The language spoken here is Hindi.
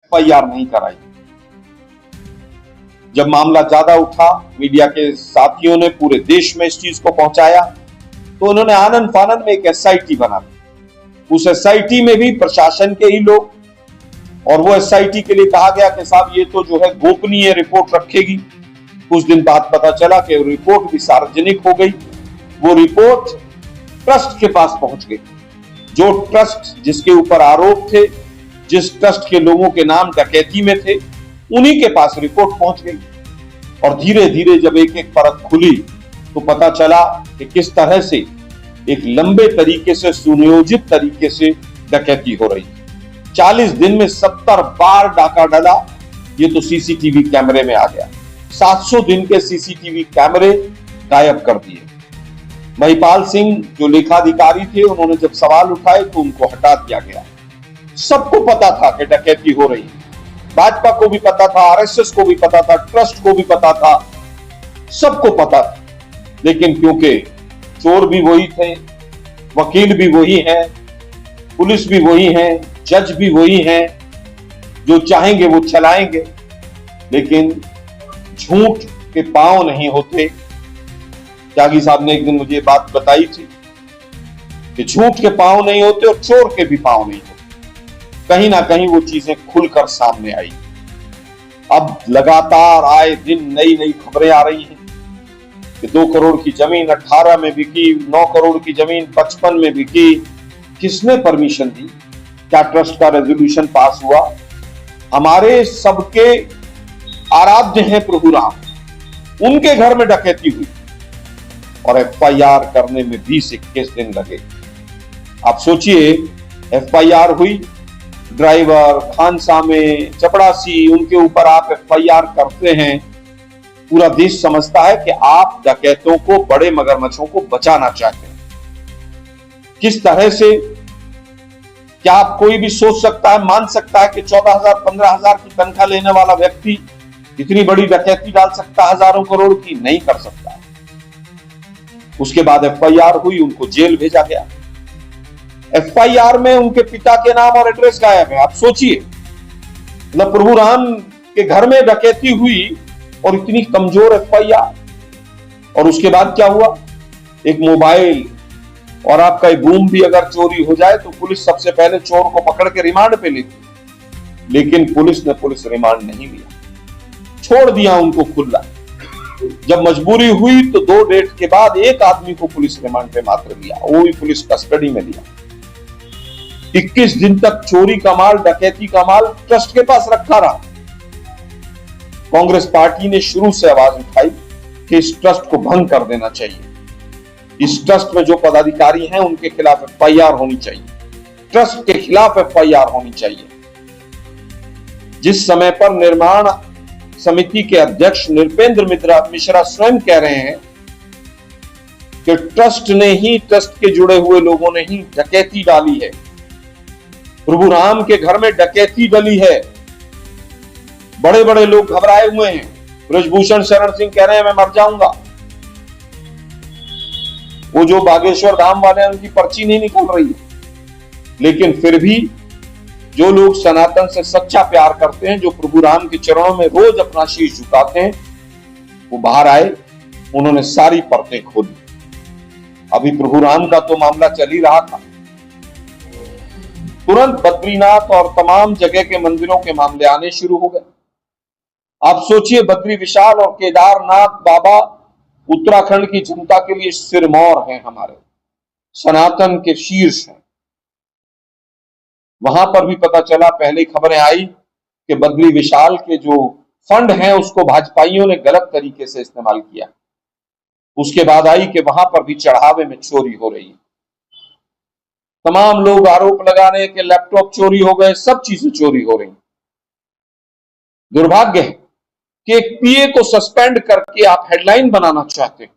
एफआईआर नहीं कराई। जब मामला ज्यादा उठा, मीडिया के साथियों ने पूरे देश में इस चीज को पहुंचाया, तो उन्होंने आनंद फानंद में एक एसआईटी बना दी। उस एसआईटी में भी प्रशासन के ही लोग, और वो एसआईटी के लिए कहा गया कि साहब ये तो जो है गोपनीय रिपोर्ट रखेगी। कुछ दिन बाद पता चला कि रिपोर्ट भी सार्वजनिक हो गई। वो रिपोर्ट ट्रस्ट के पास पहुंच गई। जो ट्रस्ट जिसके ऊपर आरोप थे, जिस ट्रस्ट के लोगों के नाम डकैती में थे, उन्हीं के पास रिपोर्ट पहुंच गई। और धीरे धीरे जब एक एक परत खुली तो पता चला कि किस तरह से एक लंबे तरीके से, सुनियोजित तरीके से डकैती हो रही। 40 दिन में 70 बार डाका डला। ये तो सीसीटीवी कैमरे में आ गया। 700 दिन के सीसीटीवी कैमरे गायब कर दिए। महिपाल सिंह जो लेखाधिकारी थे, उन्होंने जब सवाल उठाए तो उनको हटा दिया गया। सबको पता था कि डकैती हो रही है। भाजपा को भी पता था, आरएसएस को भी पता था, ट्रस्ट को भी पता था, सबको पता था। लेकिन क्योंकि चोर भी वही थे, वकील भी वही हैं, पुलिस भी वही है, जज भी वही हैं, जो चाहेंगे वो चलाएंगे। लेकिन झूठ के पांव नहीं होते। त्यागी साहब ने एक दिन मुझे बात बताई थी कि झूठ के पांव नहीं होते और चोर के भी पांव नहीं होते। कहीं ना कहीं वो चीजें खुलकर सामने आई। अब लगातार आए दिन नई नई खबरें आ रही हैं कि 2 करोड़ की जमीन 18 में बिकी, 9 करोड़ की जमीन 55 में बिकी। किसने परमिशन दी? क्या ट्रस्ट का रेजोल्यूशन पास हुआ? हमारे सबके आराध्य हैं प्रभु राम, उनके घर में डकैती हुई और एफआईआर करने में 20-21 दिन लगे। आप सोचिए, एफआईआर हुई, ड्राइवर, खानसामे, चपड़ासी, उनके ऊपर आप एफआईआर करते हैं। पूरा देश समझता है कि आप डकैतों को, बड़े मगरमच्छों को बचाना चाहते हैं। किस तरह से, क्या आप कोई भी सोच सकता है, मान सकता है कि 14,000-15,000 की तनख्वाह लेने वाला व्यक्ति इतनी बड़ी डकैती डाल सकता है? हजारों करोड़ की नहीं कर सकता। उसके बाद एफआईआर हुई, उनको जेल भेजा गया। एफआईआर में उनके पिता के नाम और एड्रेस गायब है। आप सोचिए, मतलब प्रभु राम के घर में डकैती हुई और इतनी कमजोर एफआईआर। और उसके बाद क्या हुआ? एक मोबाइल और आपका बूम भी अगर चोरी हो जाए तो पुलिस सबसे पहले चोर को पकड़ के रिमांड पे लेती। लेकिन पुलिस रिमांड नहीं लिया, छोड़ दिया उनको खुला। जब मजबूरी हुई तो 2 डेट के बाद एक आदमी को पुलिस रिमांड पे मात्र लिया, वो भी पुलिस कस्टडी में लिया। 21 दिन तक चोरी का माल, डकैती का माल ट्रस्ट के पास रखा रहा। कांग्रेस पार्टी ने शुरू से आवाज उठाई कि इस ट्रस्ट को भंग कर देना चाहिए। इस ट्रस्ट में जो पदाधिकारी हैं उनके खिलाफ एफआईआर होनी चाहिए, ट्रस्ट के खिलाफ एफआईआर होनी चाहिए। जिस समय पर निर्माण समिति के अध्यक्ष नृपेंद्र मिश्रा स्वयं कह रहे हैं कि ट्रस्ट ने ही, ट्रस्ट के जुड़े हुए लोगों ने ही डकैती डाली है, प्रभु राम के घर में डकैती डली है। बड़े बड़े लोग घबराए हुए हैं। ब्रजभूषण शरण सिंह कह रहे हैं मैं मर जाऊंगा। वो जो बागेश्वर धाम वाले हैं, उनकी पर्ची नहीं निकल रही है। लेकिन फिर भी जो लोग सनातन से सच्चा प्यार करते हैं, जो प्रभु राम के चरणों में रोज अपना शीश झुकाते हैं, वो बाहर आए, उन्होंने सारी परतें खोली। अभी प्रभु राम का तो मामला चल ही रहा था, तुरंत बद्रीनाथ और तमाम जगह के मंदिरों के मामले आने शुरू हो गए। आप सोचिए, बद्री विशाल और केदारनाथ बाबा उत्तराखंड की जनता के लिए सिरमौर हैं, हमारे सनातन के शीर्ष हैं। वहां पर भी पता चला, पहले खबरें आई कि बद्री विशाल के जो फंड हैं उसको भाजपाइयों ने गलत तरीके से इस्तेमाल किया। उसके बाद आई कि वहां पर भी चढ़ावे में चोरी हो रही है। तमाम लोग आरोप लगा रहे हैं कि लैपटॉप चोरी हो गए, सब चीजें चोरी हो रही। दुर्भाग्य है कि एक पीए को सस्पेंड करके आप हेडलाइन बनाना चाहते हैं।